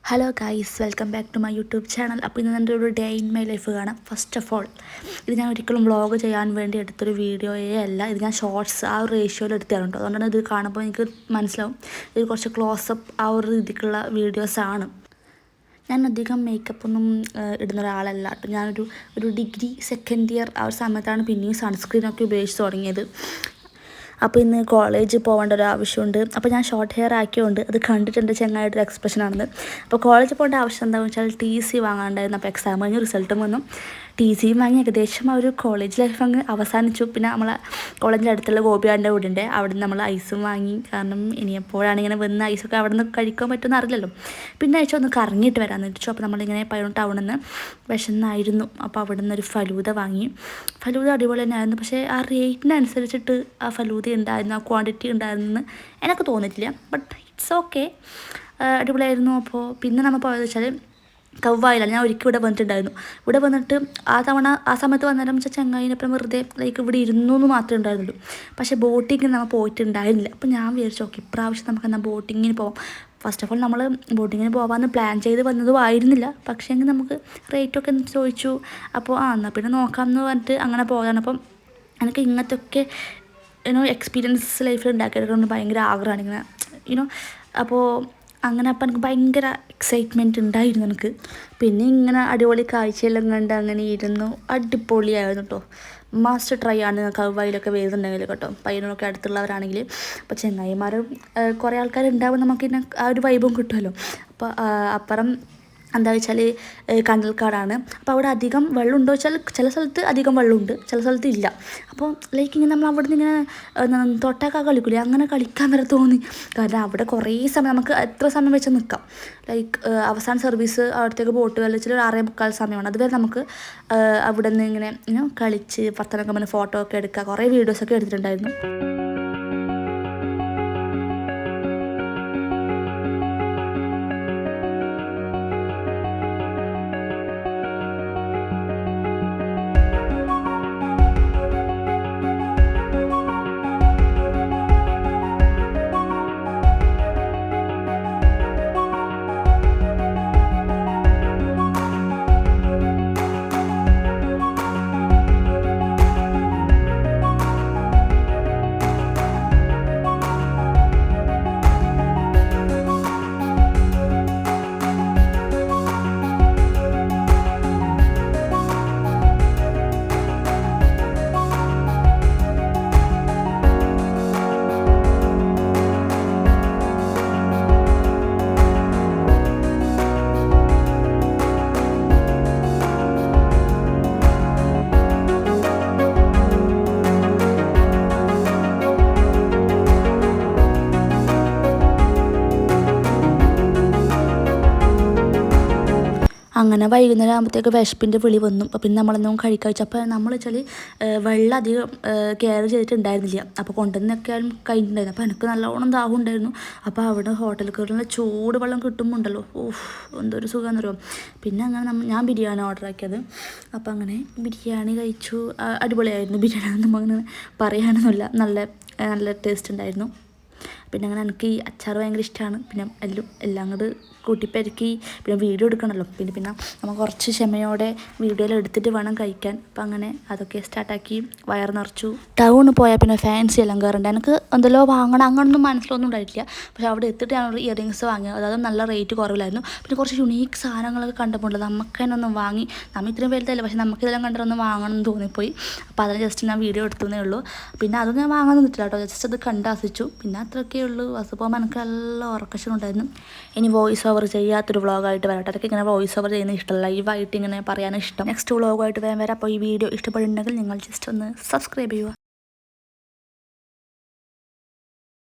Hello guys, welcome back to my YouTube channel. അപ്പോൾ ഇന്ന് എൻ്റെ ഒരു ഡേ ഇൻ മൈ ലൈഫ് കാണാം. ഫസ്റ്റ് ഓഫ് ഓൾ, ഇത് ഞാൻ ഒരിക്കലും വ്ളോഗ് ചെയ്യാൻ വേണ്ടി എടുത്തൊരു വീഡിയോയേ അല്ല. ഇത് ഞാൻ ഷോർട്സ് ആ ഒരു റേഷ്യോയിൽ എടുത്തതാണ്. അതുകൊണ്ടാണ് ഇത് കാണുമ്പോൾ എനിക്ക് മനസ്സിലാവും ഇത് കുറച്ച് ക്ലോസപ്പ് ആ ഒരു രീതിക്കുള്ള വീഡിയോസാണ്. ഞാൻ അധികം മേക്കപ്പൊന്നും ഇടുന്ന ഒരാളല്ല കേട്ടോ. ഞാനൊരു ഡിഗ്രി സെക്കൻഡ് ഇയർ ആ ഒരു സമയത്താണ് പിന്നെയും സൺസ്ക്രീനൊക്കെ ഉപയോഗിച്ച് തുടങ്ങിയത്. അപ്പോൾ ഇന്ന് കോളേജിൽ പോകേണ്ട ഒരു ആവശ്യമുണ്ട്. അപ്പോൾ ഞാൻ ഷോർട്ട് ഹെയർ ആക്കിയതുകൊണ്ട് അത് കണ്ടിട്ട് എൻ്റെ ചെങ്ങായിട്ടൊരു എക്സ്പ്രഷനാണെന്ന്. അപ്പോൾ കോളേജിൽ പോകേണ്ട ആവശ്യം എന്താണെന്ന് വെച്ചാൽ TC വാങ്ങാണ്ടായിരുന്നു. അപ്പോൾ എക്സാം കഴിഞ്ഞ് റിസൾട്ടും വന്നു. TC വാങ്ങി ഏകദേശം ആ ഒരു കോളേജ് ലൈഫ് അങ്ങ് അവസാനിച്ചു. പിന്നെ നമ്മളെ കോളേജിൻ്റെ അടുത്തുള്ള ഗോപിയാൻ്റെ വീടുണ്ട്, അവിടെ നിന്ന് നമ്മൾ ഐസും വാങ്ങി. കാരണം ഇനി എപ്പോഴാണ് ഇങ്ങനെ വന്ന് ഐസൊക്കെ അവിടെ നിന്ന് കഴിക്കാൻ പറ്റുമെന്ന് അറിയില്ലല്ലോ. പിന്നെ ആഴ്ച ഒന്ന് കറങ്ങിയിട്ട് വരാമെന്ന് വെച്ചു. അപ്പോൾ നമ്മളിങ്ങനെ പയ്യന്നൂർ ടൗണിൽ നിന്ന് വിശന്നായിരുന്നു. അപ്പോൾ അവിടെ നിന്ന് ഒരു ഫലൂദ വാങ്ങി. ഫലൂദ അടിപൊളി തന്നെയായിരുന്നു. പക്ഷേ ആ റേറ്റിനനുസരിച്ചിട്ട് ആ ഫലൂദ ഉണ്ടായിരുന്നു, ആ ക്വാണ്ടിറ്റി ഉണ്ടായിരുന്നെന്ന് എനിക്ക് തോന്നിയിട്ടില്ല. ബട്ട് ഇറ്റ്സ് ഓക്കെ, അടിപൊളിയായിരുന്നു. അപ്പോൾ പിന്നെ നമ്മൾ പോയത് വെച്ചാൽ കവ്വായിലാണ്. ഞാൻ ഒരിക്കൽ ഇവിടെ വന്നിട്ടുണ്ടായിരുന്നു. ഇവിടെ വന്നിട്ട് ആ സമയത്ത് വന്നേരം വെച്ചാൽ ചങ്ങായിനൊപ്പം വെറുതെ ഇവിടെ ഇരുന്നു എന്ന് മാത്രമേ ഉണ്ടായിരുന്നുള്ളൂ. പക്ഷേ ബോട്ടിങ്ങിന് നമ്മൾ പോയിട്ടുണ്ടായിരുന്നില്ല. അപ്പോൾ ഞാൻ വിചാരിച്ചു ഓക്കെ, ഇപ്രാവശ്യം നമുക്ക് എന്നാൽ ബോട്ടിങ്ങിന് പോകാം. ഫസ്റ്റ് ഓഫ് ഓൾ നമ്മൾ ബോട്ടിങ്ങിന് പോകാമെന്ന് പ്ലാൻ ചെയ്ത് വന്നതും ആയിരുന്നില്ല. പക്ഷേ എങ്കിൽ നമുക്ക് റേറ്റൊക്കെ ചോദിച്ചു. അപ്പോൾ എന്നാൽ പിന്നെ നോക്കാമെന്ന് പറഞ്ഞിട്ട് അങ്ങനെ പോകാനാണ്. അപ്പം എനിക്ക് ഇങ്ങനത്തെയൊക്കെ എക്സ്പീരിയൻസ് ലൈഫിൽ ഉണ്ടാക്കിയെടുക്കണം ഭയങ്കര ആഗ്രഹമാണ് ഇങ്ങനെ അപ്പോൾ അങ്ങനെ. അപ്പം എനിക്ക് ഭയങ്കര എക്സൈറ്റ്മെൻറ്റ് ഉണ്ടായിരുന്നു എനിക്ക്. പിന്നെ ഇങ്ങനെ അടിപൊളി കാഴ്ചയെല്ലാം കണ്ട് അങ്ങനെ ഇരുന്നു. അടിപൊളിയായിരുന്നു കേട്ടോ. മസ്റ്റ് ട്രൈ ആണ് കവ്വായിലൊക്കെ വരുന്നുണ്ടെങ്കിൽ കേട്ടോ, പയ്യനൊക്കെ അടുത്തുള്ളവരാണെങ്കിൽ. അപ്പോൾ ചെങ്ങായിമാർ കുറേ ആൾക്കാരുണ്ടാവും, നമുക്കിങ്ങനെ ആ ഒരു വൈബും കിട്ടുമല്ലോ. അപ്പോൾ അപ്പുറം എന്താ വെച്ചാൽ കണ്ടൽക്കാടാണ്. അപ്പോൾ അവിടെ അധികം വെള്ളം ഉണ്ടോ വെച്ചാൽ ചില സ്ഥലത്ത് അധികം വെള്ളമുണ്ട്, ചില സ്ഥലത്ത് ഇല്ല. അപ്പോൾ ഇങ്ങനെ നമ്മൾ അവിടെ നിന്ന് ഇങ്ങനെ തൊട്ടൊക്കെ കളിക്കില്ലേ, അങ്ങനെ കളിക്കാൻ വരെ തോന്നി. കാരണം അവിടെ കുറേ സമയം നമുക്ക് എത്ര സമയം വെച്ച് നിൽക്കാം. അവസാന സർവീസ് അവിടത്തേക്ക് ബോട്ട് കളിച്ചാൽ ഒരു 6:45 സമയമാണ്. അതുവരെ നമുക്ക് അവിടെ നിന്ന് ഇങ്ങനെ കളിച്ച് വർത്തനൊക്കെ പറഞ്ഞ് ഫോട്ടോ ഒക്കെ എടുക്കുക. കുറേ വീഡിയോസൊക്കെ എടുത്തിട്ടുണ്ടായിരുന്നു. അങ്ങനെ വൈകുന്നേരം ആകുമ്പോഴത്തേക്ക് വിശപ്പിൻ്റെ വിളി വന്നു. അപ്പോൾ പിന്നെ നമ്മളൊന്നും കഴിച്ചു. അപ്പോൾ നമ്മൾ വെച്ചാൽ വെള്ളം അധികം കെയർ ചെയ്തിട്ടുണ്ടായിരുന്നില്ല. അപ്പോൾ കൊണ്ടുവന്നൊക്കെ കഴിഞ്ഞിട്ടുണ്ടായിരുന്നു. അപ്പോൾ എനിക്ക് നല്ലോണം ദാഹം ഉണ്ടായിരുന്നു. അപ്പോൾ അവിടെ ഹോട്ടലിൽ കയറുന്ന ചൂട് വെള്ളം കിട്ടുമ്പോണ്ടല്ലോ, എന്തൊരു സുഖമെന്ന് പറയുമോ. പിന്നെ അങ്ങനെ ഞാൻ ബിരിയാണി ഓർഡർ ആക്കിയത്. അപ്പോൾ അങ്ങനെ ബിരിയാണി കഴിച്ചു. അടിപൊളിയായിരുന്നു ബിരിയാണി. അങ്ങനെ പറയാനൊന്നുമില്ല, നല്ല ടേസ്റ്റ് ഉണ്ടായിരുന്നു. പിന്നെ അങ്ങനെ എനിക്ക് ഈ അച്ചാർ ഭയങ്കര ഇഷ്ടമാണ്. പിന്നെ എല്ലാം അങ്ങോട്ട് കൂട്ടിപ്പെരുക്കി പിന്നെ വീഡിയോ എടുക്കണമല്ലോ. പിന്നെ നമ്മൾ കുറച്ച് ക്ഷമയോടെ വീഡിയോയിൽ എടുത്തിട്ട് വേണം കഴിക്കാൻ. അപ്പം അങ്ങനെ അതൊക്കെ സ്റ്റാർട്ടാക്കി വയർ നിറച്ചു. ടൗണിൽ പോയാൽ പിന്നെ ഫാൻസി എല്ലാം കയറണ്ട. എനിക്ക് എന്തെല്ലോ വാങ്ങണം അങ്ങനൊന്നും മനസ്സിലൊന്നും ഉണ്ടായിട്ടില്ല. പക്ഷേ അവിടെ എത്തിയിട്ട് ഞാനൊരു ഇയറിങ്സ് വാങ്ങിയത്. അതായത് നല്ല റേറ്റ് കുറവിലായിരുന്നു. പിന്നെ കുറച്ച് യുണീക്ക് സാധനങ്ങളൊക്കെ കണ്ടപ്പോൾ നമുക്ക് തന്നെ ഒന്നും വാങ്ങി. നമ്മൾ ഇത്രയും വലുതല്ലേ, പക്ഷേ നമുക്കിതെല്ലാം കണ്ടിട്ടൊന്നും വാങ്ങണം എന്ന് തോന്നിപ്പോയി. അപ്പോൾ അതിന് ജസ്റ്റ് ഞാൻ വീഡിയോ എടുത്തതേ ഉള്ളൂ. പിന്നെ അതൊന്നും ഞാൻ വാങ്ങാൻ നിന്നിട്ടില്ല കേട്ടോ, ജസ്റ്റ് അത് കണ്ടാസിച്ചു. പിന്നെ അത്രയൊക്കെ ഉള്ളൂ. ബസ് പോകുമ്പോൾ എനിക്ക് നല്ല ഉറക്കക്ഷനുണ്ടായിരുന്നു. ഇനി വോയിസ് ഓവർ ചെയ്യാത്തൊരു വ്ളോഗായിട്ട് വരട്ടെ. അതൊക്കെ ഇങ്ങനെ വോയിസ് ഓവർ ചെയ്യുന്നത് ഇഷ്ടമല്ല, ലൈവായിട്ട് ഇങ്ങനെ പറയാൻ ഇഷ്ടം. നെക്സ്റ്റ് വ്ളോഗായിട്ട് വരാൻ. അപ്പോൾ ഈ വീഡിയോ ഇഷ്ടപ്പെടുന്നുണ്ടെങ്കിൽ നിങ്ങൾ ജസ്റ്റ് ഒന്ന് സബ്സ്ക്രൈബ് ചെയ്യുക.